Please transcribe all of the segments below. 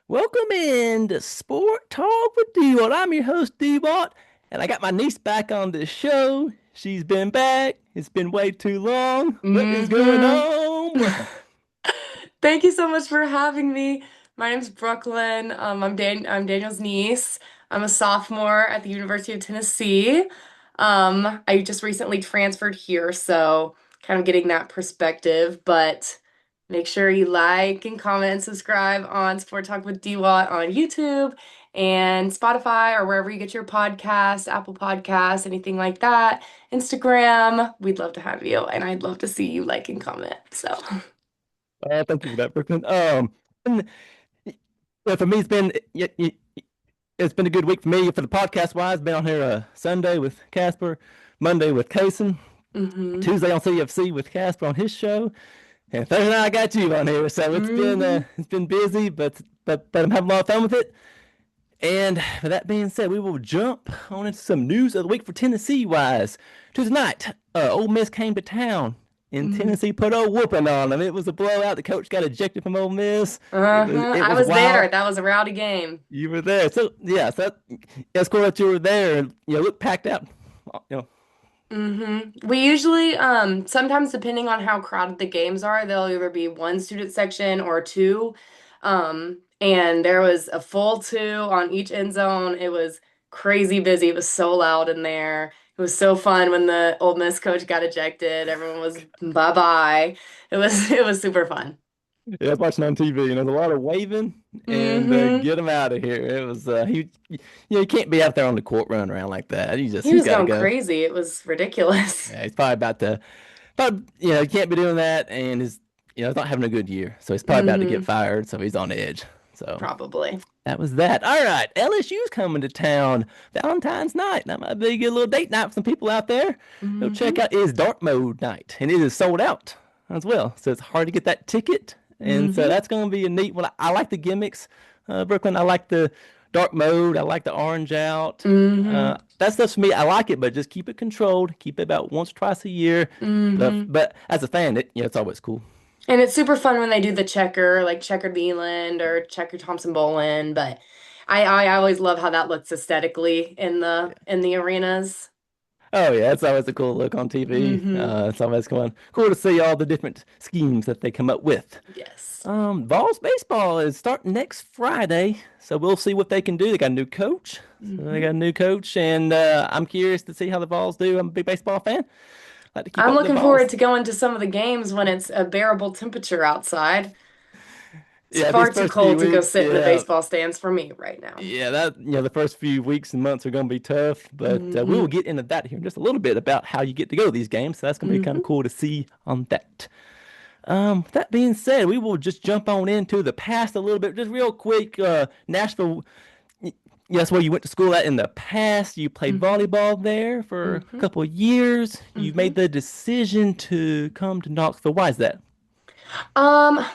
Welcome in to Sport Talk with Dwat. I'm your host, Dwat, and I got my niece back on the show. She's been back. It's been way too long. What is going hmm on? Thank you so much for having me. My name's Brooklyn. I'm Daniel's niece. I'm a sophomore at the University of Tennessee. I just recently transferred here, so kind of getting that perspective. But make sure you like and comment and subscribe on Sport Talk with DWAT on YouTube and Spotify or wherever you get your podcasts, Apple Podcasts, anything like that. Instagram. We'd love to have you, and I'd love to see you like and comment. So. Thank you for that, Brooklyn. And, for me, it's been a good week for me for the podcast wise. Been on here Sunday with Casper, Monday with Kason, hmm Tuesday on CFC with Casper on his show. And Thursday night I got you on here, so hmm it's been busy, but I'm having a lot of fun with it. And with that being said, we will jump on into some news of the week for Tennessee wise. Tuesday night, Ole Miss came to town, and hmm Tennessee put a whooping on them. It was a blowout. The coach got ejected from Ole Miss. It I was was wild. there. That was a rowdy game. You were there, so yeah, it's cool that you were there, and look packed out. You know, We usually, sometimes depending on how crowded the games are, there'll either be one student section or two. And there was a full two on each end zone. It was crazy busy. It was so loud in there. It was so fun when the Ole Miss coach got ejected. Everyone was bye-bye. It was super fun. yeah, I was watching on TV, and there's a lot of waving and hmm get him out of here. It was you can't be out there on the court running around like that. He He's was got to going go. crazy. It was ridiculous. Yeah, he's probably about to, but he can't be doing that, and he's not having a good year, so he's probably about to get hmm fired. So he's on edge. So Probably. that was that. All right, LSU's coming to town Valentine's night. That might be a good little date night for some people out there. Go check hmm out. It is dark mode night, and it is sold out as well. So it's hard to get that ticket, and so hmm that's going to be a neat one. I like the gimmicks, Brooklyn. I like the dark mode. I like the orange out. hmm That stuff's for me. I like it, but just keep it controlled. Keep it about once or twice a year. hmm But as a fan, it's always cool. And it's super fun when they do the checker, like checker Leland or checker Thompson Bolin. But I always love how that looks aesthetically in the arenas. Oh yeah, it's always a cool look on TV. hmm It's always cool to see all the different schemes that they come up with. Yes. Vols baseball is starting next Friday, so we'll see what they can do. They got a new coach, hmm and I'm curious to see how the Vols do. I'm a big baseball fan. Like to keep I'm up with the looking forward Vols. to going to some of the games when it's a bearable temperature outside. It's Yeah, these far too first few cold to go weeks, sit in the baseball stands for me right now. yeah, that the first few weeks and months are going to be tough, but we will hmm get into that here in just a little bit about how you get to go to these games. So that's going to be kind of hmm cool to see on that. That being said, we will just jump on into the past a little bit, just real quick. Nashville, that's where you went to school at in the past. You played hmm volleyball there for a hmm couple of years. You hmm made the decision to come to Knoxville. Why is that?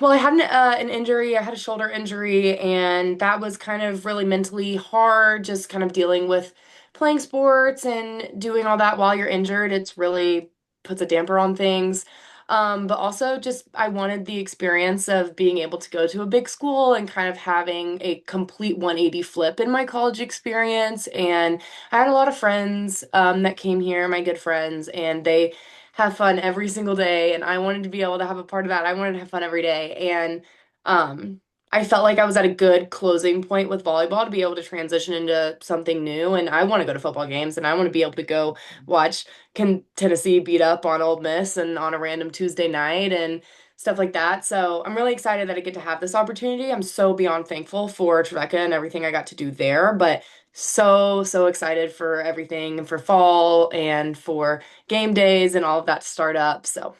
Well, I had an injury. I had a shoulder injury, and that was kind of really mentally hard, just kind of dealing with playing sports and doing all that while you're injured. It's really puts a damper on things. But also just I wanted the experience of being able to go to a big school and kind of having a complete 180 flip in my college experience. And I had a lot of friends that came here, my good friends, and they have fun every single day, and I wanted to be able to have a part of that. I wanted to have fun every day, and um I felt like I was at a good closing point with volleyball to be able to transition into something new. And I want to go to football games, and I want to be able to go watch Tennessee beat up on Old Miss and on a random Tuesday night and stuff like that. So I'm really excited that I get to have this opportunity. I'm so beyond thankful for Trevecca and everything I got to do there, but so excited for everything and for fall and for game days and all of that to start up. So,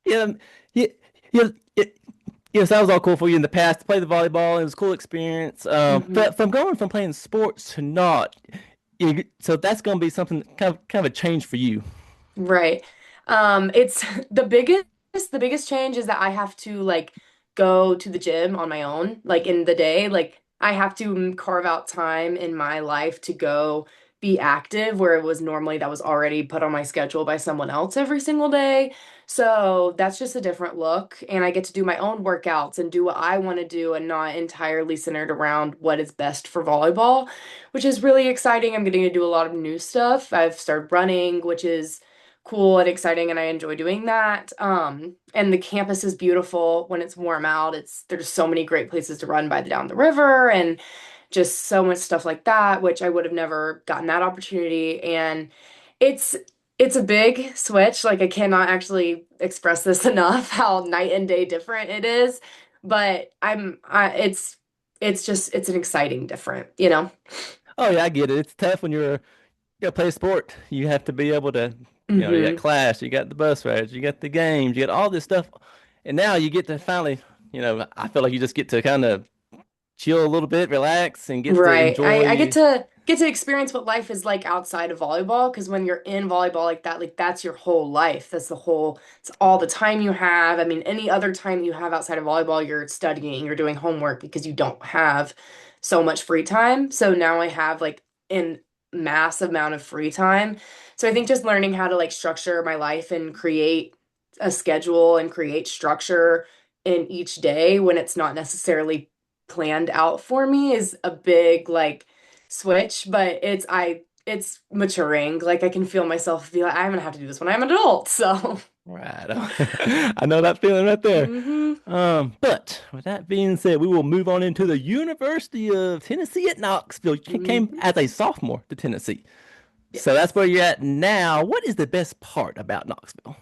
Yeah, yeah, yeah, yeah, yes, that was all cool for you in the past to play the volleyball. It was a cool experience. mhm, But from going from playing sports to not, so that's going to be something kind of a change for you. right. It's the biggest change is that I have to like go to the gym on my own, like in the day. Like I have to carve out time in my life to go be active where it was normally that was already put on my schedule by someone else every single day. So that's just a different look. And I get to do my own workouts and do what I want to do and not entirely centered around what is best for volleyball, which is really exciting. I'm getting to do a lot of new stuff. I've started running, which is cool and exciting, and I enjoy doing that. And the campus is beautiful when it's warm out. There's so many great places to run by down the river and just so much stuff like that, which I would have never gotten that opportunity. And it's it's a big switch. Like I cannot actually express this enough how night and day different it is. But it's just it's an exciting different, you know? Oh yeah, I get it. It's tough when you gotta play a sport. You have to be able to, you got Hmm. class, you got the bus rides, you got the games, you got all this stuff, and now you get to finally, I feel like you just get to kind of chill a little bit, relax, and get to Right. I enjoy. get to experience what life is like outside of volleyball because when you're in volleyball like that's your whole life. It's all the time you have. I mean, any other time you have outside of volleyball, you're studying, you're doing homework because you don't have so much free time. So now I have like an massive amount of free time. So I think just learning how to like structure my life and create a schedule and create structure in each day when it's not necessarily planned out for me is a big like switch, but it's maturing. Like I can feel myself be like, I'm gonna have to do this when I'm an adult. So Right. I know that feeling right there. hmm But with that being said, we will move on into the University of Tennessee at Knoxville. You came hmm as a sophomore to Tennessee. So that's Yes. where you're at now. What is the best part about Knoxville?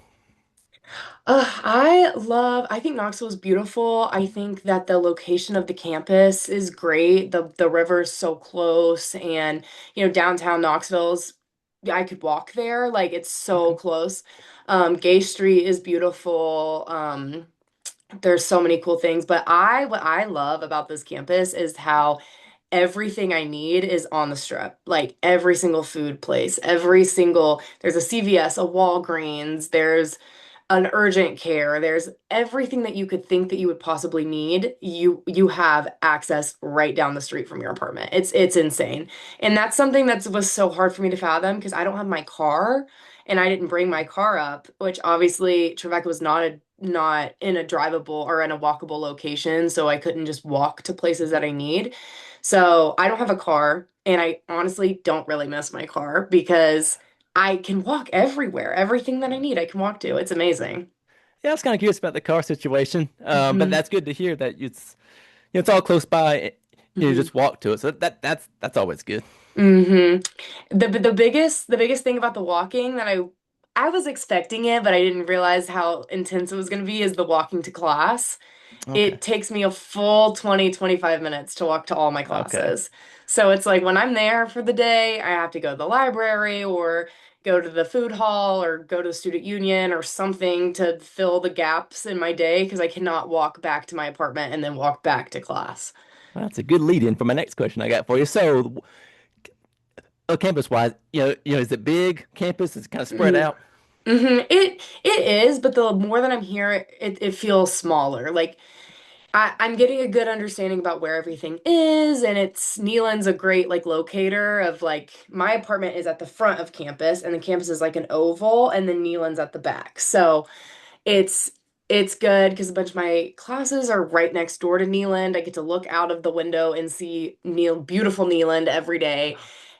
I think Knoxville is beautiful. I think that the location of the campus is great. The river is so close and downtown Knoxville's I could walk there. Like it's so Okay. close. Gay Street is beautiful. There's so many cool things, but what I love about this campus is how everything I need is on the strip. Like every single food place, there's a CVS, a Walgreens, there's an urgent care, there's everything that you could think that you would possibly need. You have access right down the street from your apartment. It's insane. And that's something that was so hard for me to fathom because I don't have my car and I didn't bring my car up, which obviously Trevecca was not in a drivable or in a walkable location, so I couldn't just walk to places that I need. So I don't have a car, and I honestly don't really miss my car because I can walk everywhere. Everything that I need, I can walk to. It's amazing. Yeah, I was kind of curious about the car situation, but Hmm. that's good to hear that it's all close by. You Hmm. just walk to it, so that's always good. Hmm. The biggest thing about the walking that I was expecting it, but I didn't realize how intense it was going to be is the walking to class. Okay, It takes me a full 20-25 minutes to walk to all my okay, classes. So it's like when I'm there for the day, I have to go to the library or go to the food hall or go to the student union or something to fill the gaps in my day because I cannot walk back to my apartment and then walk back to class. well, that's a good lead in for my next question I got for you. So, campus wise, is it big campus? It's kind of spread Mhm. out. It is, but the more that I'm here, it feels smaller. Like I'm getting a good understanding about where everything is, and it's Nealon's a great like locator of like my apartment is at the front of campus, and the campus is like an oval, and then Nealon's at the back. So it's it's good because a bunch of my classes are right next door to Nealand. I get to look out of the window and see beautiful Nealand every day.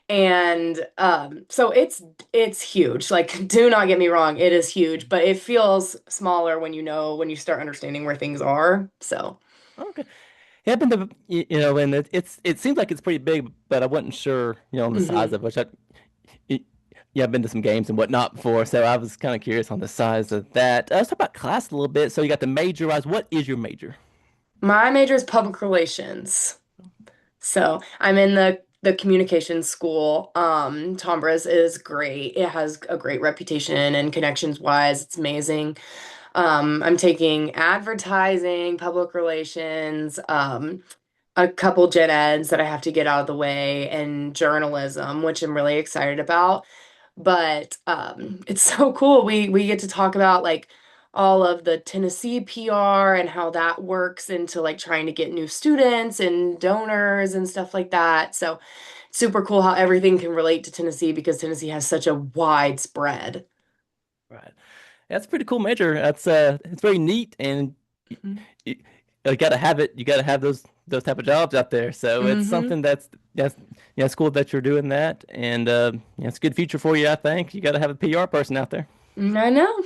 And so it's huge. Like, do not get me wrong, it is huge, but it feels smaller when you start understanding where things are. So. Okay, yeah, I've been to and it seems like it's pretty big, but I wasn't sure on the size Mhm. of it. Y- Yeah, I've been to some games and whatnot before, so I was kind of curious on the size of that. Let's talk about class a little bit. So you got the major wise. What is your major? My major is public relations. So I'm in the communications school. Tombras is great. It has a great reputation and connections wise, it's amazing. I'm taking advertising, public relations, a couple gen eds that I have to get out of the way, and journalism, which I'm really excited about. But it's so cool. We get to talk about like all of the Tennessee PR and how that works into like trying to get new students and donors and stuff like that. So it's super cool how everything can relate to Tennessee because Tennessee has such a wide spread. Right. That's a pretty cool major. That's it's very neat, and Mhm. you, you got to have it. You got to have those type of jobs out there. So it's Hmm. something that's yeah, it's cool that you're doing that, and yeah, it's a good future for you. I think you got to have a PR person out there. I know.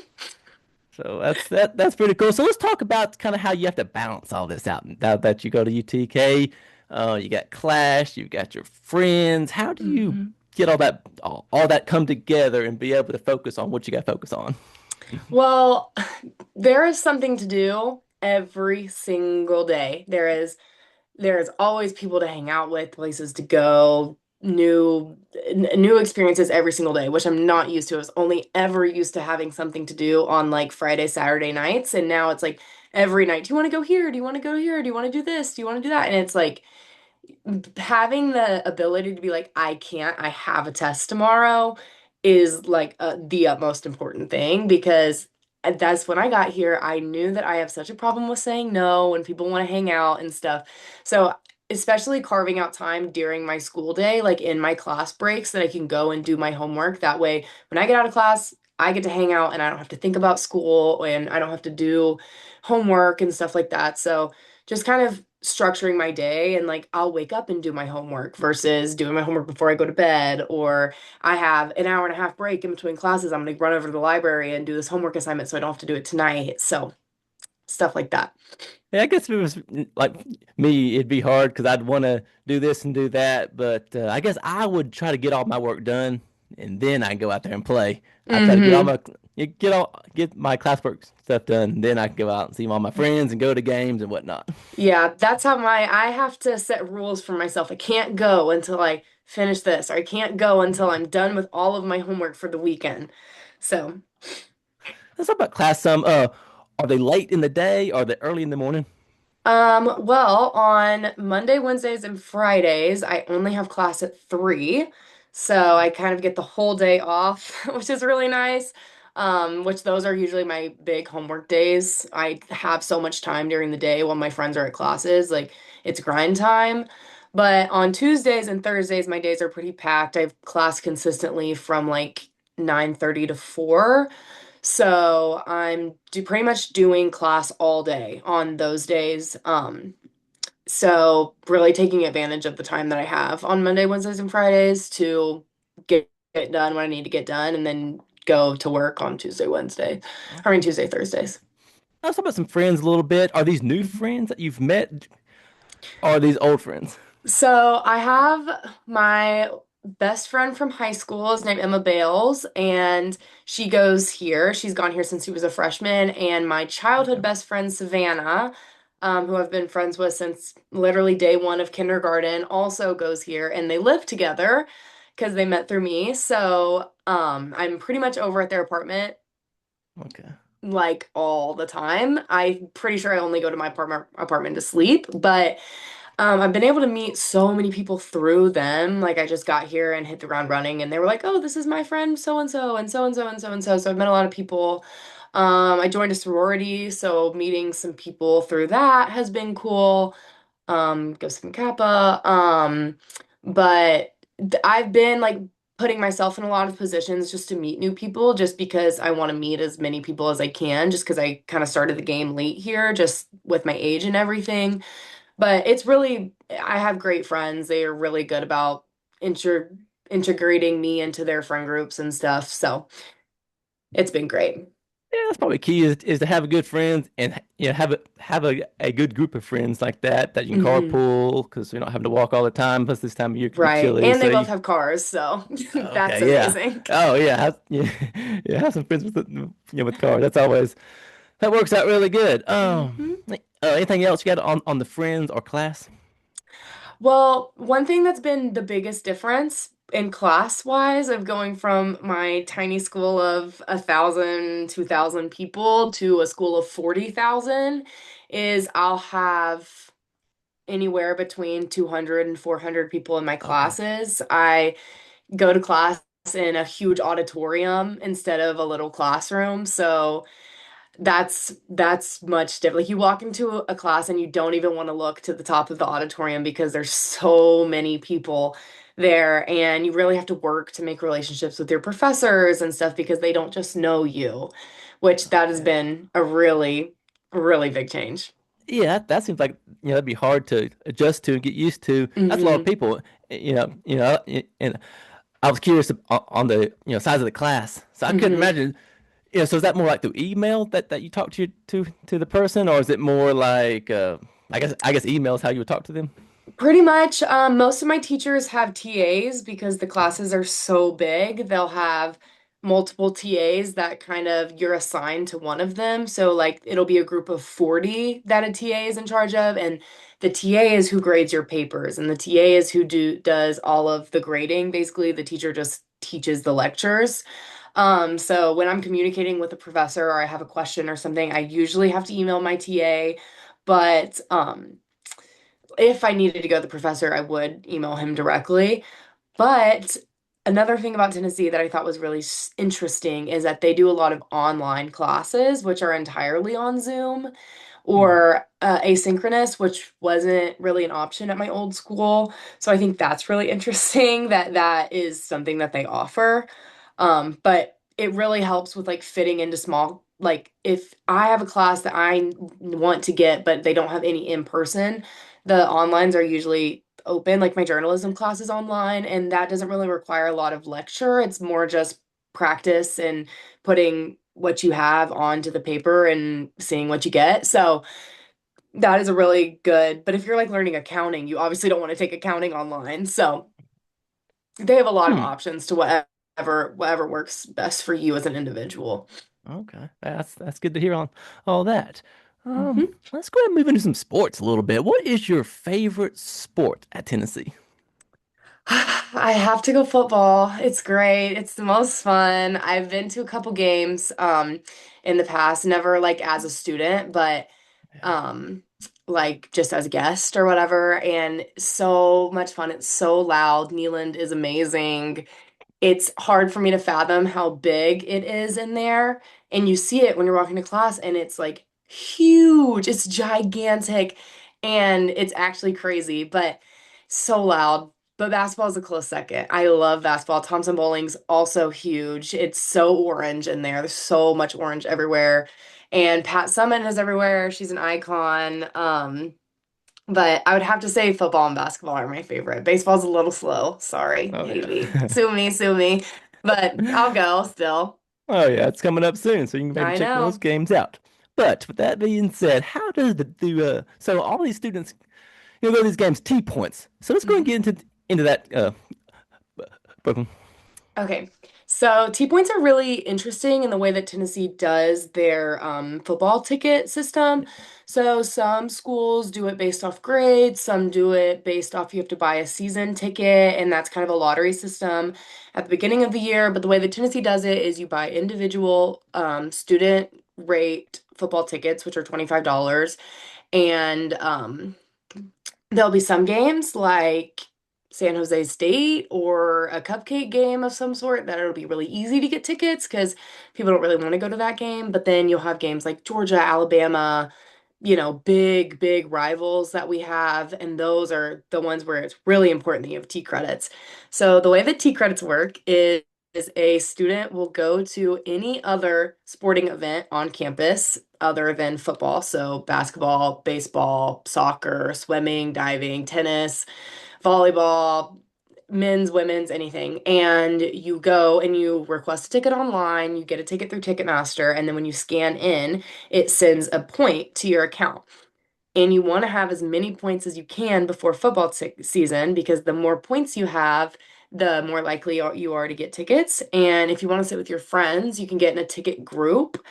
So that's pretty cool. So let's talk about kind of how you have to balance all this out. Now that you go to UTK, you got class, you've got your friends. How do you Hmm. get all that come together and be able to focus on what you got to focus on? Well, there is something to do every single day. There's always people to hang out with, places to go, new experiences every single day, which I'm not used to. I was only ever used to having something to do on like Friday, Saturday nights, and now it's like every night. Do you want to go here? Do you want to go here? Do you want to do this? Do you want to do that? And it's like having the ability to be like, I can't, I have a test tomorrow is like the utmost important thing because that's when I got here. I knew that I have such a problem with saying no when people want to hang out and stuff. So, especially carving out time during my school day, like in my class breaks, that I can go and do my homework. That way, when I get out of class, I get to hang out and I don't have to think about school and I don't have to do homework and stuff like that. So, just kind of structuring my day and like I'll wake up and do my homework versus doing my homework before I go to bed, or I have an hour and a half break in between classes. I'm gonna run over to the library and do this homework assignment so I don't have to do it tonight. So stuff like that. Yeah, I guess if it was like me, it'd be hard because I'd want to do this and do that. But I guess I would try to get all my work done, and then I go out there and play. I try to Mm-hmm. get my classwork stuff done, and then I can go out and see all my friends and go to games and whatnot. Yeah, that's how I have to set rules for myself. I can't go until I finish this, or I can't go until I'm done with all of my homework for the weekend. So Let's talk about class some. Are they late in the day? Are they early in the morning? Well, on Monday, Wednesdays, and Fridays, I only have class at 3. So I kind of get the whole day off, which is really nice. Which those are usually my big homework days. I have so much time during the day while my friends are at classes. Like it's grind time. But on Tuesdays and Thursdays, my days are pretty packed. I have class consistently from like 9:30 to 4. So I'm pretty much doing class all day on those days. So really taking advantage of the time that I have on Monday, Wednesdays, and Fridays to get done what I need to get done, and then go to work on Tuesday, Wednesday. I mean Tuesday, Thursdays. Let's talk about some friends a little bit. Are these new Mhm. friends that you've met? Or are these old friends? So I have my best friend from high school is named Emma Bales, and she goes here. She's gone here since she was a freshman. And my childhood Okay. best friend, Savannah, who I've been friends with since literally day one of kindergarten, also goes here, and they live together because they met through me. So I'm pretty much over at their apartment Okay. like all the time. I'm pretty sure I only go to my apartment to sleep, but I've been able to meet so many people through them. Like I just got here and hit the ground running, and they were like, "Oh, this is my friend so and so and so and so and so and so." So I've met a lot of people. I joined a sorority, so meeting some people through that has been cool. Go Sigma Kappa. But I've been like putting myself in a lot of positions just to meet new people, just because I want to meet as many people as I can, just because I kind of started the game late here, just with my age and everything. But it's really, I have great friends. They are really good about integrating me into their friend groups and stuff. So it's been great. Yeah, that's probably key is to have a good friends and have a good group of friends like that you can Hmm. carpool because you're not having to walk all the time. Plus, this time of year can be Right. chilly. And they So both you, have cars, so that's okay, yeah, amazing. oh yeah, yeah, yeah. Have some friends with cars. That works out really good. Hmm. Anything else you got on the friends or class? Well, one thing that's been the biggest difference in class wise of going from my tiny school of 1,000, 2,000 people to a school of 40,000 is I'll have anywhere between 200 and 400 people in my Okay. classes. I go to class in a huge auditorium instead of a little classroom. So That's much different. Like you walk into a class and you don't even want to look to the top of the auditorium because there's so many people there, and you really have to work to make relationships with your professors and stuff because they don't just know you, which that has Okay. been a really, really big change. Yeah, that seems like that'd be hard to adjust to and get used to. That's a lot of Hmm. people, and I was curious on the size of the class, so I couldn't Hmm. imagine. So is that more like through email that you talk to the person, or is it more like I guess email is how you would talk to them? Pretty much, most of my teachers have TAs because the classes are so big. They'll have multiple TAs that kind of you're assigned to one of them. So like it'll be a group of 40 that a TA is in charge of, and the TA is who grades your papers, and the TA is who does all of the grading. Basically, the teacher just teaches the lectures. So when I'm communicating with a professor or I have a question or something, I usually have to email my TA, but if I needed to go to the professor, I would email him directly. But another thing about Tennessee that I thought was really interesting is that they do a lot of online classes, which are entirely on Zoom Hmm. or asynchronous, which wasn't really an option at my old school. So I think that's really interesting that that is something that they offer. But it really helps with like fitting into small, like if I have a class that I want to get, but they don't have any in person, the onlines are usually open. Like my journalism class is online, and that doesn't really require a lot of lecture. It's more just practice and putting what you have onto the paper and seeing what you get. So that is a really good, but if you're like learning accounting, you obviously don't want to take accounting online. So they have a lot of Hmm. options to whatever works best for you as an individual. Okay, that's good to hear on all that. Mhm. Let's go ahead and move into some sports a little bit. What is your favorite sport at Tennessee? I have to go football. It's great. It's the most fun. I've been to a couple games in the past, never like as a student, but Yeah. um like just as a guest or whatever, and so much fun. It's so loud. Neyland is amazing. It's hard for me to fathom how big it is in there. And you see it when you're walking to class, and it's like huge. It's gigantic. And it's actually crazy, but so loud. But basketball is a close second. I love basketball. Thompson Bowling's also huge. It's so orange in there. There's so much orange everywhere. And Pat Summitt is everywhere. She's an icon. But I would have to say football and basketball are my favorite. Baseball's a little slow. Sorry, Oh hate me. yeah. Sue me, sue me. But I'll go still. Oh yeah, it's coming up soon, so you can maybe I check those know. games out. But with that being said, how does so all these students go to these games T points. So let's go and Mhm. get into that Brooklyn. Okay. So T-points are really interesting in the way that Tennessee does their football ticket system. So some schools do it based off grades, some do it based off you have to buy a season ticket, and that's kind of a lottery system at the beginning of the year. But the way that Tennessee does it is you buy individual student rate football tickets, which are $25, and there'll be some games like San Jose State or a cupcake game of some sort that it'll be really easy to get tickets because people don't really want to go to that game. But then you'll have games like Georgia, Alabama, big, big rivals that we have. And those are the ones where it's really important that you have T credits. So the way that T credits work is a student will go to any other sporting event on campus other than football. So basketball, baseball, soccer, swimming, diving, tennis, volleyball, men's, women's, anything. And you go and you request a ticket online, you get a ticket through Ticketmaster, and then when you scan in, it sends a point to your account. And you want to have as many points as you can before football season because the more points you have, the more likely you are to get tickets. And if you want to sit with your friends, you can get in a ticket group,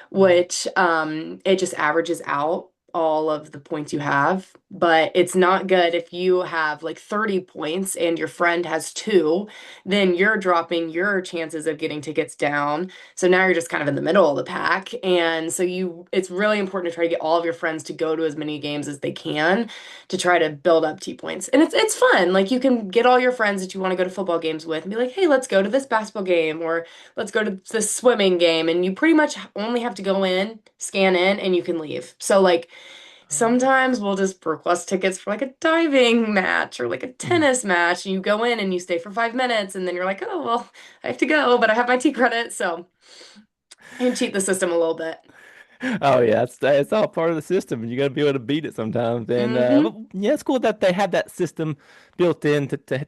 which it just averages out all of the points you have, but it's not good if you have like 30 points and your friend has two, then you're dropping your chances of getting tickets down. So now you're just kind of in the middle of the pack. And so it's really important to try to get all of your friends to go to as many games as they can to try to build up T points. And it's fun. Like you can get all your friends that you want to go to football games with and be like, hey, let's go to this basketball game or let's go to this swimming game. And you pretty much only have to go in, scan in, and you can leave. So like sometimes we'll just request tickets for like a diving match or like a Mhm. tennis match, and you go in and you stay for 5 minutes, and then you're like, oh, well, I have to go, but I have my T credit, so I can cheat the system a little bit. Oh yeah, it's all part of the system, and you got to be able to beat it sometimes. And Mm-hmm. but, yeah, it's cool that they have that system built in to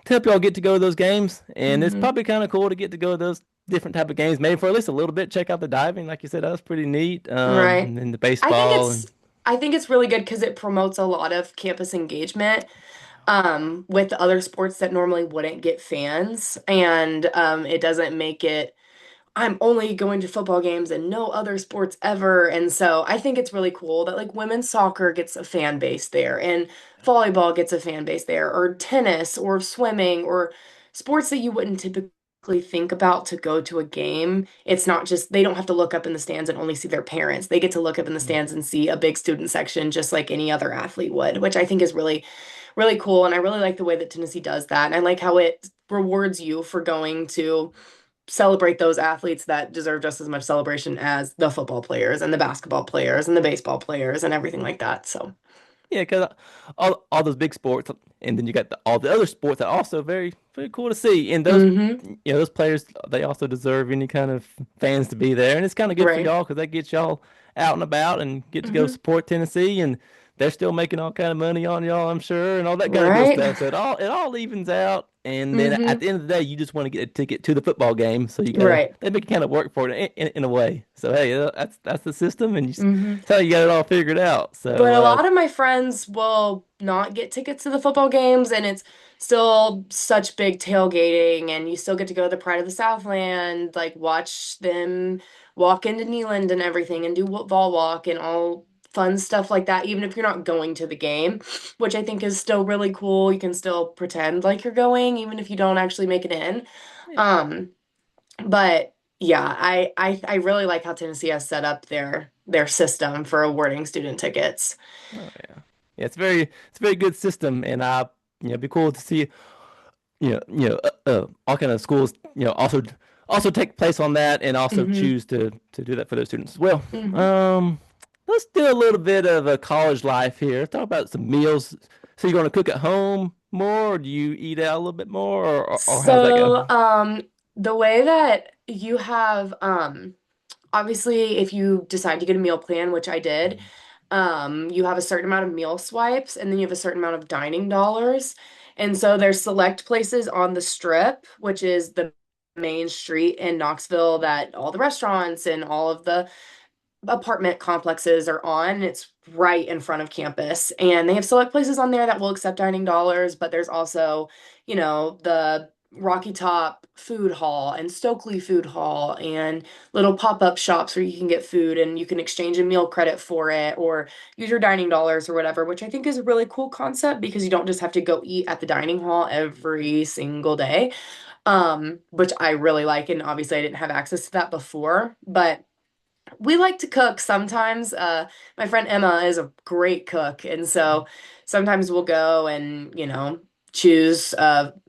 help y'all get to go to those games. And it's Mm-hmm. probably kind of cool to get to go to those different type of games, maybe for at least a little bit. Check out the diving, like you said, that was pretty neat. Right. And then the I think baseball it's and I think it's really good because it promotes a lot of campus engagement with other sports that normally wouldn't get fans, and it doesn't make it I'm only going to football games and no other sports ever. And so I think it's really cool that like women's soccer gets a fan base there and volleyball gets a fan base there or tennis or swimming or sports that you wouldn't typically think about to go to a game. It's not just they don't have to look up in the stands and only see their parents. They get to look up in the stands and see a big student section just like any other athlete would, which I think is really, really cool. And I really like the way that Tennessee does that. And I like how it rewards you for going to celebrate those athletes that deserve just as much celebration as the football players and the basketball players and the baseball players and everything like that. So, yeah, because all those big sports, and then you got all the other sports that are also very cool to see. And those hmm those players, they also deserve any kind of fans to be there, and it's kind of good for right. y'all because that gets y'all out and about and get to go hmm support Tennessee, and they're still making all kind of money on y'all, I'm sure, and all that kind of good Right. stuff. So it all evens out. And then at hmm the end of the day, you just want to get a ticket to the football game, so you gotta Right. they make you kind of work for it in a way. So hey, that's the system, and hmm tell you got it all figured out. But So a lot of my friends will not get tickets to the football games, and it's still such big tailgating, and you still get to go to the Pride of the Southland, like watch them walk into Neyland and everything, and do ball walk and all fun stuff like that, even if you're not going to the game, which I think is still really cool. You can still pretend like you're going, even if you don't actually make it in. yeah. Um, but yeah, I really like how Tennessee has set up their system for awarding student tickets. Oh yeah, yeah. It's a very good system, and it'd be cool to see all kind of schools also take place on that, and also hmm choose to do that for their students as well. hmm Um, let's do a little bit of a college life here. Talk about some meals. So you're going to cook at home more, or do you eat out a little bit more, or how's that go? So, the way that you have, obviously, if you decide to get a meal plan, which I did, you have a certain amount of meal swipes, and then you have a certain amount of dining dollars. And so there's select places on the Strip, which is the main street in Knoxville that all the restaurants and all of the apartment complexes are on. It's right in front of campus. And they have select places on there that will accept dining dollars, but there's also, the Rocky Top Food Hall and Stokely Food Hall and little pop-up shops where you can get food and you can exchange a meal credit for it or use your dining dollars or whatever, which I think is a really cool concept because you don't just have to go eat at the dining hall every single day. Which I really like, and obviously I didn't have access to that before, but we like to cook sometimes. My friend Emma is a great cook, and so sometimes we'll go and, choose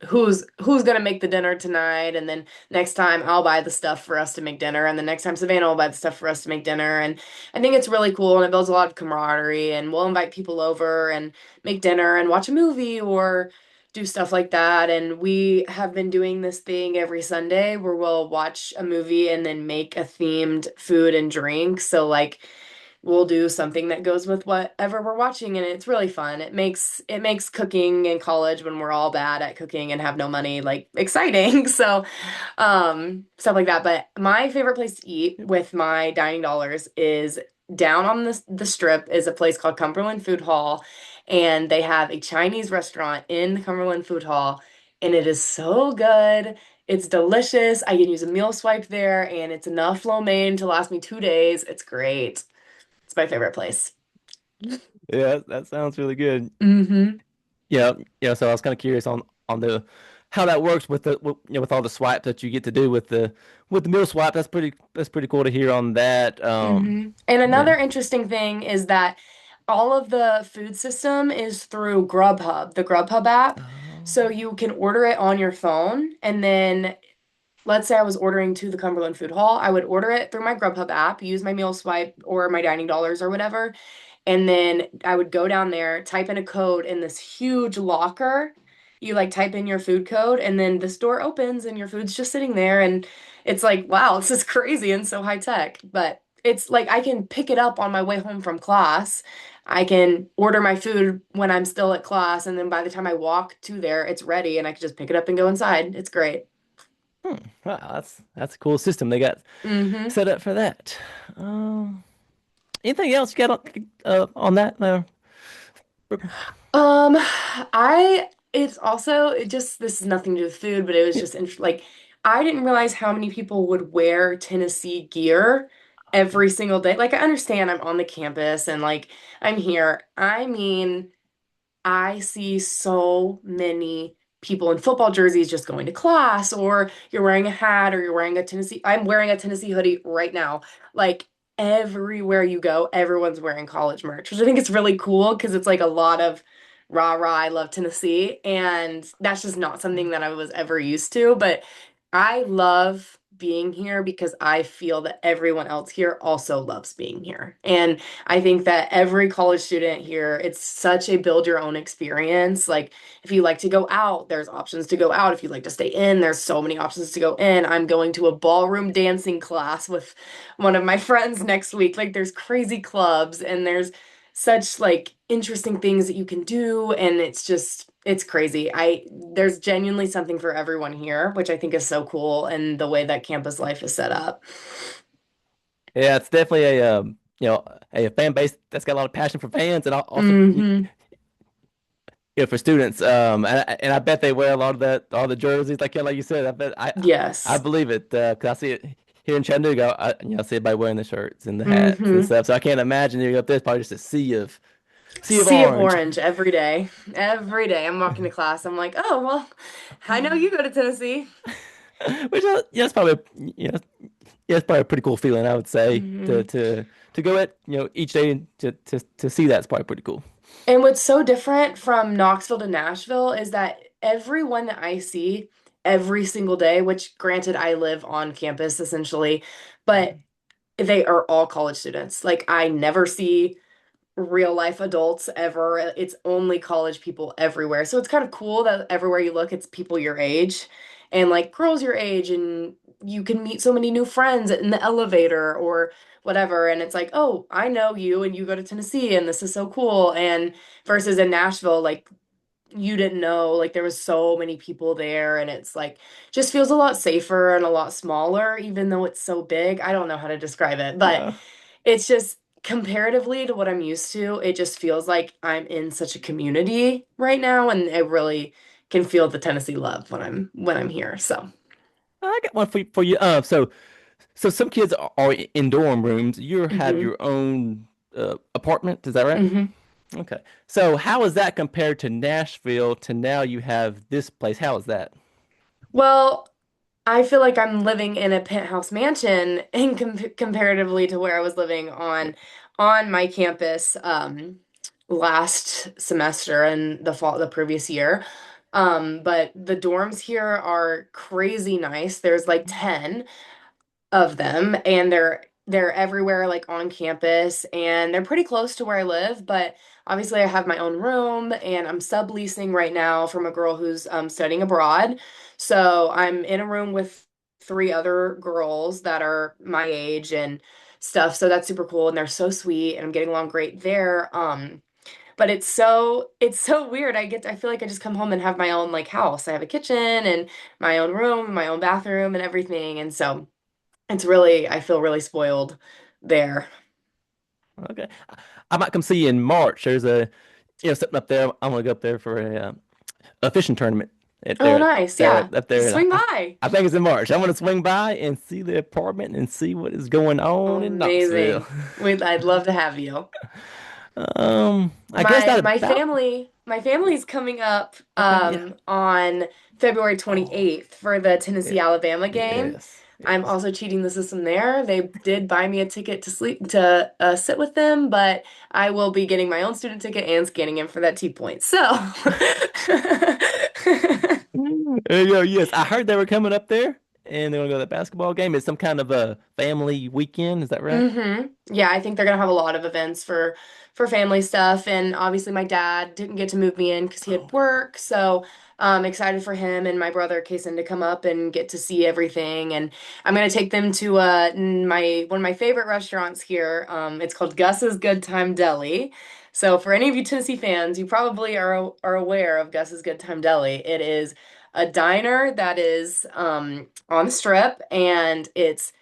who's gonna make the dinner tonight, and then next time I'll buy the stuff for us to make dinner, and the next time Savannah will buy the stuff for us to make dinner. And I think it's really cool and it builds a lot of camaraderie, and we'll invite people over and make dinner and watch a movie or do stuff like that. And we have been doing this thing every Sunday where we'll watch a movie and then make a themed food and drink. So like we'll do something that goes with whatever we're watching, and it's really fun. It makes cooking in college when we're all bad at cooking and have no money like exciting. So stuff like that. But my favorite place to eat with my dining dollars is down on the strip is a place called Cumberland Food Hall, and they have a Chinese restaurant in the Cumberland Food Hall, and it is so good. It's delicious. I can use a meal swipe there, and it's enough lo mein to last me 2 days. It's great. It's my favorite place. Yeah, that sounds really good. Hmm. Yeah, yeah. So I was kind of curious on the how that works with with all the swipes that you get to do with the meal swipe. That's pretty cool to hear on that. And Yeah. another interesting thing is that all of the food system is through Grubhub, the Grubhub app. So Oh. you can order it on your phone, and then let's say I was ordering to the Cumberland Food Hall, I would order it through my Grubhub app, use my meal swipe or my dining dollars or whatever, and then I would go down there, type in a code in this huge locker. You like type in your food code, and then this door opens, and your food's just sitting there. And it's like, wow, this is crazy and so high tech. But it's like I can pick it up on my way home from class. I can order my food when I'm still at class, and then by the time I walk to there, it's ready, and I can just pick it up and go inside. It's great. Hmm. Wow, that's a cool system they got Hmm. set up for that. Anything else you got on that? Um, it's also, it just, this is nothing to do with food, but it was Yeah. just like, I didn't realize how many people would wear Tennessee gear every single day. Like, I understand I'm on the campus and like, I'm here. I mean, I see so many people in football jerseys just going to class, or you're wearing a hat, or you're wearing a Tennessee. I'm wearing a Tennessee hoodie right now. Like everywhere you go, everyone's wearing college merch, which I think is really cool because it's like a lot of rah rah, I love Tennessee. And that's just not something that I was ever used to. But I love being here because I feel that everyone else here also loves being here. And I think that every college student here, it's such a build your own experience. Like, if you like to go out, there's options to go out. If you like to stay in, there's so many options to go in. I'm going to a ballroom dancing class with one of my friends next week. Like, there's crazy clubs and there's such like interesting things that you can do. And it's just, it's crazy. There's genuinely something for everyone here, which I think is so cool. And the way that campus life is set up. Yeah, it's definitely a fan base that's got a lot of passion for fans and also Hmm. for students. And I bet they wear a lot of that, all the jerseys, like you said. I Yes. believe it because I see it here in Chattanooga. I see everybody wearing the shirts and the hats and Hmm. stuff. So I can't imagine you up there. It's probably just a sea of Sea of orange. orange every day. Every day I'm walking to class. I'm like, oh, well, I know you go to Tennessee. Which yeah, it's probably yeah, it's probably a pretty cool feeling. I would say Hmm. to go at each day to see that's probably pretty cool. And what's so different from Knoxville to Nashville is that everyone that I see every single day, which granted I live on campus essentially, but they are all college students. Like I never see real life adults ever. It's only college people everywhere. So it's kind of cool that everywhere you look, it's people your age and like girls your age, and you can meet so many new friends in the elevator or whatever. And it's like, oh, I know you and you go to Tennessee and this is so cool. And versus in Nashville, like you didn't know, like there was so many people there and it's like just feels a lot safer and a lot smaller, even though it's so big. I don't know how to describe it, but Yeah. it's just comparatively to what I'm used to, it just feels like I'm in such a community right now, and I really can feel the Tennessee love when I'm here. So, I got one for you. So some kids are in dorm rooms. You have hmm your own apartment. Is that right? hmm. Okay. So how is that compared to Nashville to now you have this place? How is that? Well, I feel like I'm living in a penthouse mansion in comparatively to where I was living on my campus last semester and the previous year. But the dorms here are crazy nice. There's like 10 of them, and they're everywhere like on campus, and they're pretty close to where I live. But obviously I have my own room, and I'm subleasing right now from a girl who's studying abroad. So I'm in a room with three other girls that are my age and stuff, so that's super cool, and they're so sweet and I'm getting along great there. But it's so weird. I feel like I just come home and have my own like house. I have a kitchen and my own room, my own bathroom and everything, and so it's really, I feel really spoiled there. Okay. I might come see you in March. There's something up there. I'm gonna go up there for a fishing tournament at Oh, there nice. there Yeah. up there. And Swing by. I think it's in March. I'm gonna swing by and see the apartment and see what is going on in Knoxville. Amazing. I'd love to have you. I guess My not my about. family my family's coming up Okay, yeah. on February Oh, 28th for the yeah. Tennessee Alabama game. Yes, I'm yes. also cheating the system there. They did buy me a ticket to sleep to sit with them, but I will be getting my own student ticket and scanning in for that T-point. So There you go. Yes, I heard they were coming up there, and they're gonna go to the basketball game. It's some kind of a family weekend. Is that right? Yeah, I think they're gonna have a lot of events for family stuff, and obviously my dad didn't get to move me in because he had Oh, work, so excited for him and my brother Kason to come up and get to see everything. And I'm gonna take them to my one of my favorite restaurants here. It's called Gus's Good Time Deli. So for any of you Tennessee fans, you probably are aware of Gus's Good Time Deli. It is a diner that is on the strip, and it's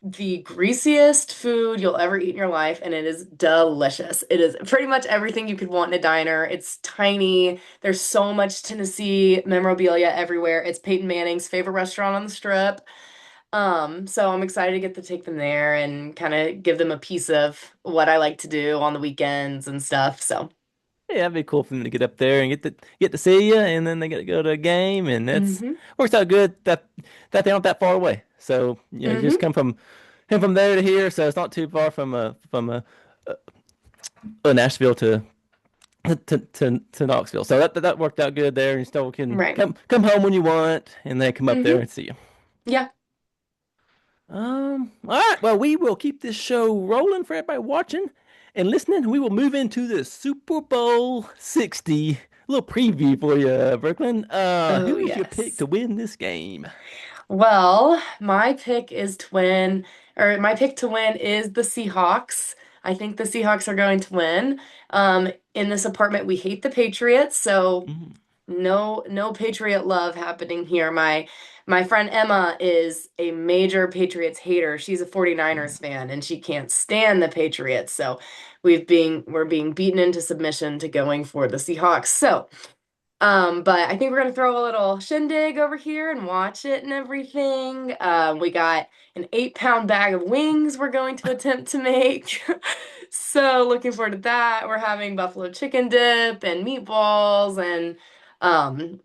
the greasiest food you'll ever eat in your life, and it is delicious. It is pretty much everything you could want in a diner. It's tiny. There's so much Tennessee memorabilia everywhere. It's Peyton Manning's favorite restaurant on the strip. So I'm excited to get to take them there and kind of give them a piece of what I like to do on the weekends and stuff. So, yeah, that'd be cool for them to get up there and get to see you, and then they get to go to a game, and that's hmm works out good that they aren't that far away. So you just hmm come from there to here, so it's not too far from Nashville to Knoxville. So that worked out good there. You still can Right. come home when you want, and then come up there hmm and see you. Yeah. All right. Well, we will keep this show rolling for everybody watching and listening. We will move into the Super Bowl 60. A little preview for you, Brooklyn. Oh, Who is your pick yes. to win this game? Well, my pick to win is the Seahawks. I think the Seahawks are going to win. In this apartment, we hate the Patriots, so Mm. no Patriot love happening here. My friend Emma is a major Patriots hater. She's a 49ers fan and she can't stand the Patriots. So we're being beaten into submission to going for the Seahawks. So but I think we're gonna throw a little shindig over here and watch it and everything. We got an 8 pound bag of wings we're going to attempt to make. So looking forward to that. We're having buffalo chicken dip and meatballs and um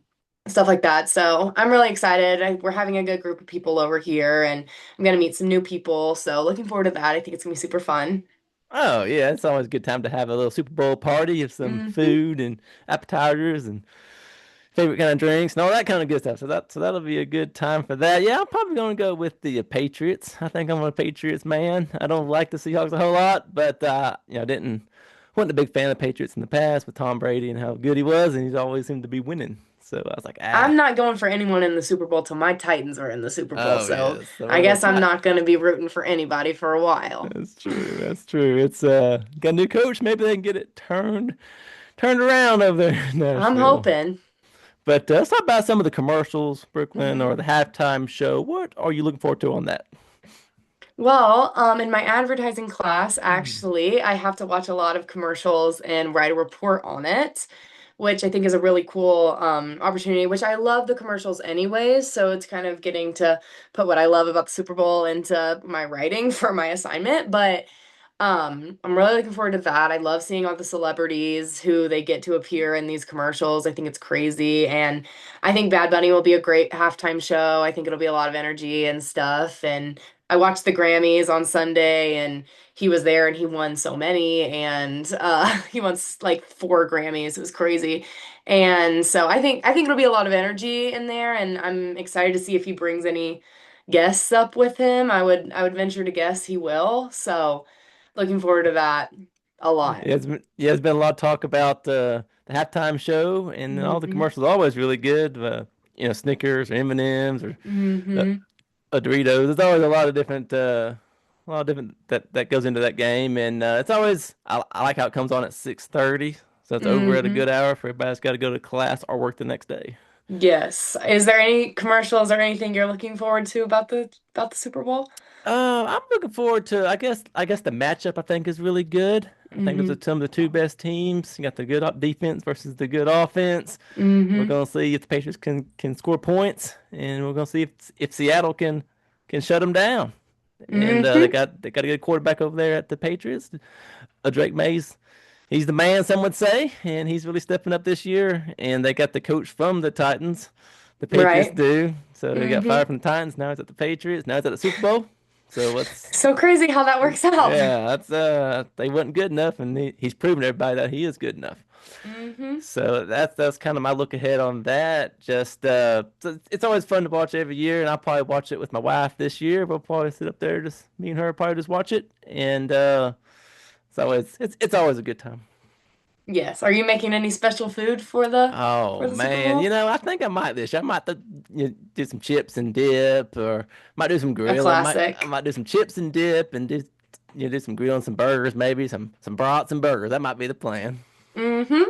stuff like that. So I'm really excited. We're having a good group of people over here and I'm gonna meet some new people. So looking forward to that. I think it's gonna be super fun. Oh, yeah. It's always a good time to have a little Super Bowl party of some hmm food and appetizers and favorite kind of drinks and all that kind of good stuff. So that'll be a good time for that. Yeah, I'm probably gonna go with the Patriots. I think I'm a Patriots man. I don't like the Seahawks a whole lot, but didn't wasn't a big fan of the Patriots in the past with Tom Brady and how good he was, and he's always seemed to be winning. So I was like, I'm not going for anyone in the Super Bowl till my Titans are in the Super Bowl. oh So yes. So I we're guess I'm tight. not going to be rooting for anybody for a while. That's true. That's true. It's got a new coach. Maybe they can get it turned around over there in I'm Nashville. hoping. But let's talk about some of the commercials, Brooklyn, or hmm the halftime show. What are you looking forward to on that? Well, in my advertising class, actually, I have to watch a lot of commercials and write a report on it, which I think is a really cool opportunity, which I love the commercials anyways. So it's kind of getting to put what I love about the Super Bowl into my writing for my assignment. But I'm really looking forward to that. I love seeing all the celebrities who they get to appear in these commercials. I think it's crazy. And I think Bad Bunny will be a great halftime show. I think it'll be a lot of energy and stuff. And I watched the Grammys on Sunday and he was there and he won so many and he won like 4 Grammys. It was crazy. And so I think it'll be a lot of energy in there and I'm excited to see if he brings any guests up with him. I would venture to guess he will. So looking forward to that a lot. Yeah, there's been a lot of talk about the halftime show, and all the hmm commercials are always really good. Snickers or M&Ms or uh, hmm Doritos. There's always a lot of different that goes into that game, and it's always I like how it comes on at 6:30, so it's over at a hmm good hour for everybody's got to go to class or work the next day. Yes. Is there any commercials or anything you're looking forward to about the Super Bowl? I'm looking forward to. I guess the matchup I think is really good. I think those hmm are some of the two best teams. You got the good defense versus the good offense. We're hmm gonna see if the Patriots can score points, and we're gonna see if Seattle can shut them down. And hmm they got a good quarterback over there at the Patriots, Drake Mays. he's the man, some would say, and he's really stepping up this year. And they got the coach from the Titans, the Patriots Right. do. So he got Hmm. fired from the Titans. Now he's at the Patriots. Now he's at the Super Bowl. So what's So crazy how that works out. yeah, that's they wasn't good enough, and he's proven everybody that he is good enough. Hmm. So that's kind of my look ahead on that. Just so it's always fun to watch every year, and I'll probably watch it with my wife this year. We'll probably sit up there, just me and her, probably just watch it, and it's always a good time. Yes. Are you making any special food Oh for the Super man, Bowl? I think I might this year. I might do some chips and dip, or might do some A grill. I classic. might do some chips and dip, and do some grill and some burgers, maybe some brats and burgers. That might be the plan. Hmm.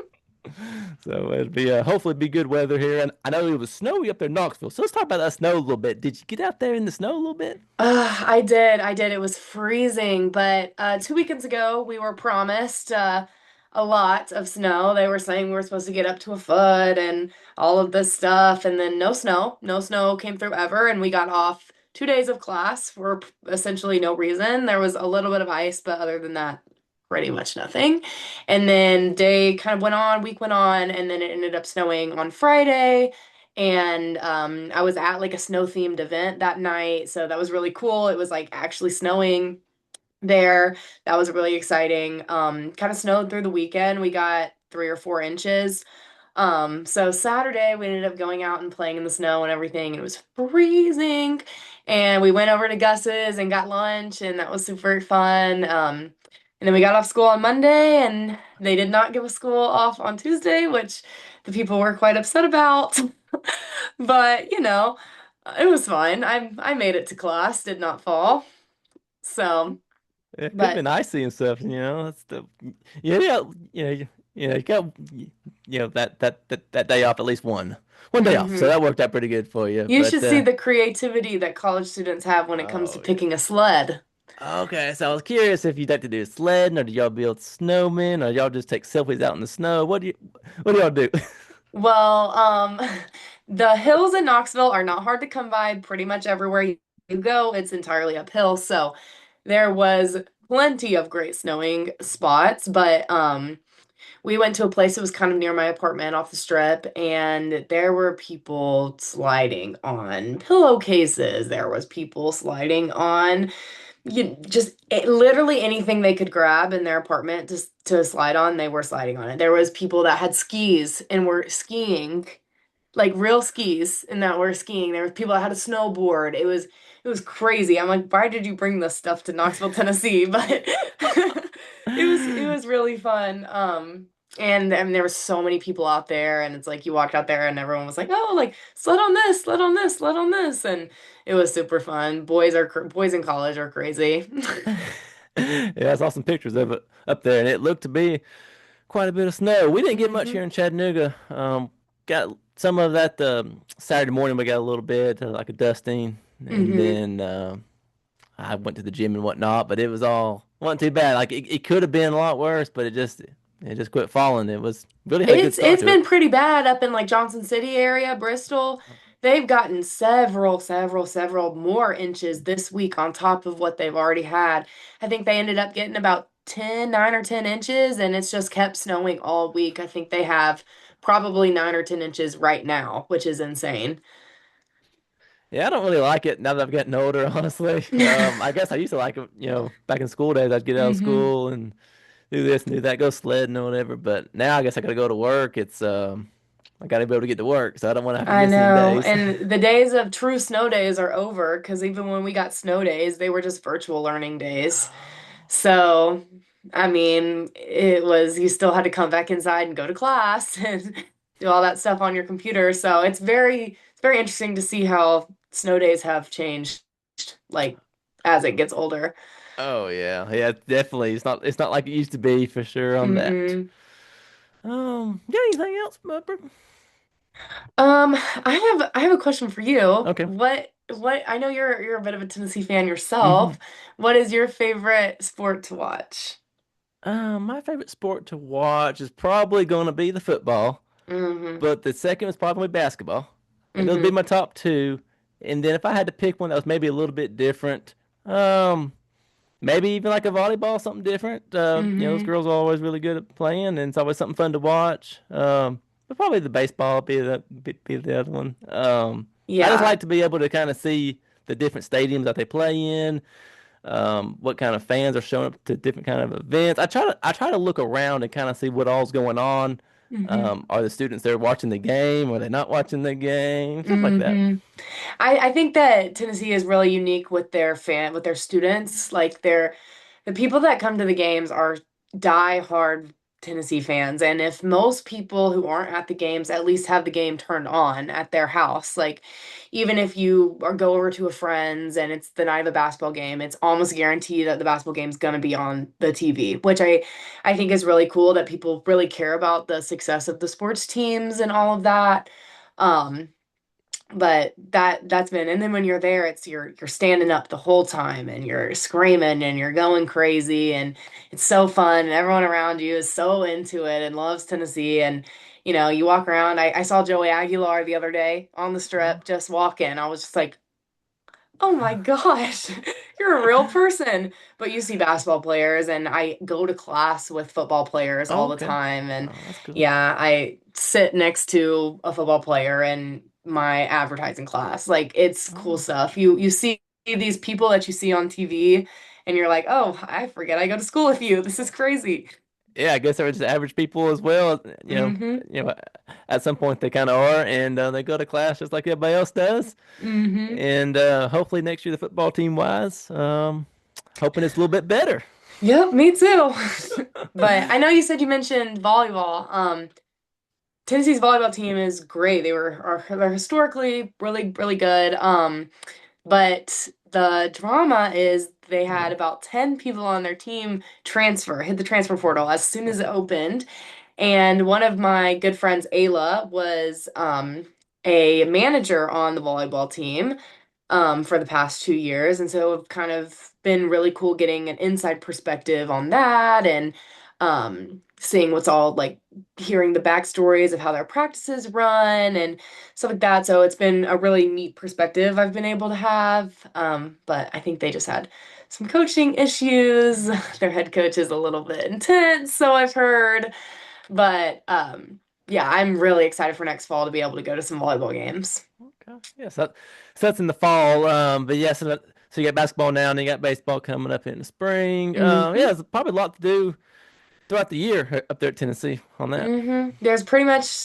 So it'll be hopefully be good weather here. And I know it was snowy up there in Knoxville. So let's talk about that snow a little bit. Did you get out there in the snow a little bit? I did. I did. It was freezing, but 2 weekends ago we were promised a lot of snow. They were saying we were supposed to get up to a foot and all of this stuff, and then no snow. No snow came through ever, and we got off 2 days of class for essentially no reason. There was a little bit of ice, but other than that, pretty much nothing. And then day kind of went on, week went on, and then it ended up snowing on Friday. And I was at like a snow themed event that night, so that was really cool. It was like actually snowing there. That was really exciting. Kind of snowed through the weekend. We got 3 or 4 inches. So Saturday we ended up going out and playing in the snow and everything. And it was freezing. And we went over to Gus's and got lunch, and that was super fun. And then we got off school on Monday, and they did not give us school off on Tuesday, which the people were quite upset about. But, it was fine. I made it to class, did not fall. So, It could have but been icy and stuff. That's the yeah yeah you got that day off at least one day off. So hmm that worked out pretty good for you. you But should see the creativity that college students have when it comes to oh yeah. picking a sled. Okay, so I was curious if you'd like to do sledding, or do y'all build snowmen, or y'all just take selfies out in the snow? What do y'all do? Well, the hills in Knoxville are not hard to come by. Pretty much everywhere you go, it's entirely uphill. So there was plenty of great snowing spots, but we went to a place that was kind of near my apartment off the strip, and there were people sliding on pillowcases. There was people sliding on literally anything they could grab in their apartment to slide on, they were sliding on it. There was people that had skis and were skiing, like real skis, and that were skiing. There was people that had a snowboard. It was crazy. I'm like, why did you bring this stuff to Knoxville, Tennessee? But it was really fun. And I mean, there were so many people out there, and it's like you walked out there, and everyone was like, "Oh, like sled on this, sled on this, sled on this," and it was super fun. Boys in college are crazy. Yeah, I saw some pictures of it up there, and it looked to be quite a bit of snow. We didn't get much Hmm. here in Chattanooga. Got some of that Saturday morning. We got a little bit, like a dusting, and Hmm. then I went to the gym and whatnot. But it was all wasn't too bad. Like it could have been a lot worse, but it just quit falling. It was really had a good start It's to it. been pretty bad up in like Johnson City area, Bristol. They've gotten several more inches this week on top of what they've already had. I think they ended up getting about 9 or 10 inches, and it's just kept snowing all week. I think they have probably 9 or 10 inches right now, which is insane. Yeah, I don't really like it now that I've gotten older, honestly. I guess I used to like it, back in school days. I'd get out of Hmm. school and do this and do that, go sledding or whatever. But now I guess I gotta go to work. I gotta be able to get to work, so I don't want to have to I miss any know. days. And the days of true snow days are over because even when we got snow days, they were just virtual learning days. So, I mean, you still had to come back inside and go to class and do all that stuff on your computer. So it's very interesting to see how snow days have changed, like, as it gets older. Oh yeah, yeah, definitely. It's not like it used to be for sure on that. Mm-mm. Got anything else, Bubba? I have a question for you. Okay. What I know you're a bit of a Tennessee fan hmm yourself. What is your favorite sport to watch? My favorite sport to watch is probably going to be the football, Mm-hmm. but the second is probably basketball. I think those would be Mm-hmm. my top two. And then if I had to pick one that was maybe a little bit different, um, maybe even like a volleyball, something different. Those Hmm. girls are always really good at playing, and it's always something fun to watch. But probably the baseball be the other one. I just Yeah. like to be able to kind of see the different stadiums that they play in, what kind of fans are showing up to different kind of events. I try to look around and kind of see what all's going on. Hmm. Are the students there watching the game? Are they not watching the game? Stuff like that. Hmm. I think that Tennessee is really unique with with their students. Like the people that come to the games are die-hard Tennessee fans. And if most people who aren't at the games at least have the game turned on at their house, like even if you or go over to a friend's and it's the night of a basketball game, it's almost guaranteed that the basketball game's gonna be on the TV, which I think is really cool that people really care about the success of the sports teams and all of that. Um, but that's been, and then when you're there, it's you're standing up the whole time and you're screaming and you're going crazy and it's so fun and everyone around you is so into it and loves Tennessee. And you walk around. I saw Joey Aguilar the other day on the Oh, strip just walking. I was just like, oh my gosh, you're a real person. But you see basketball players, and I go to class with football players all oh, the okay. time. And Oh, that's cool. yeah, I sit next to a football player in my advertising class. Like it's cool Oh. stuff. You see these people that you see on TV, and you're like, oh, I forget I go to school with you. This is crazy. Yeah, I guess they're just average people as well. Mm-hmm. You know, at some point they kind of are, and they go to class just like everybody else does. Mm-hmm. And hopefully next year the football team wise, hoping it's a little bit better. Yep, me too. But I know you said you mentioned volleyball. Tennessee's volleyball team is great. They're historically really really good. But the drama is they had Yeah. about 10 people on their team hit the transfer portal as soon as it opened. And one of my good friends, Ayla, was a manager on the volleyball team for the past 2 years. And so it's kind of been really cool getting an inside perspective on that and seeing what's all like hearing the backstories of how their practices run and stuff like that. So it's been a really neat perspective I've been able to have. But I think they just had some coaching issues. Their head coach is a little bit intense, so I've heard. But yeah, I'm really excited for next fall to be able to go to some volleyball games. Okay. Yes, so that's in the fall. But yes, so you got basketball now, and you got baseball coming up in the spring. Yeah, Hmm. there's probably a lot to do throughout the year up there at Tennessee on that.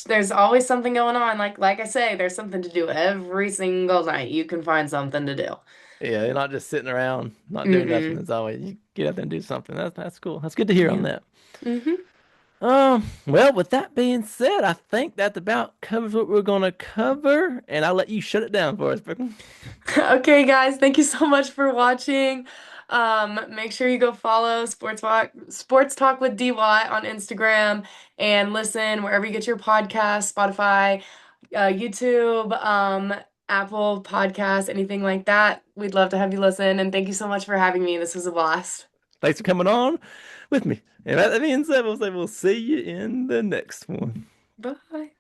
There's always something going on. Like I say, there's something to do every single night. You can find something to do. Yeah, you're not just sitting around not doing nothing. Mm-mm. It's always you get out there and do something. That's cool. That's good to hear on Yeah. that. Hmm. Well, with that being said, I think that about covers what we're gonna cover, and I'll let you shut it down for us, Brooklyn. Okay, guys, thank you so much for watching. Make sure you go follow Sports Talk with Dwat on Instagram and listen wherever you get your podcasts, Spotify, YouTube, Apple Podcasts, anything like that. We'd love to have you listen, and thank you so much for having me. This was a blast. Thanks for coming on with me. And that being said, we'll see you in the next one. Bye.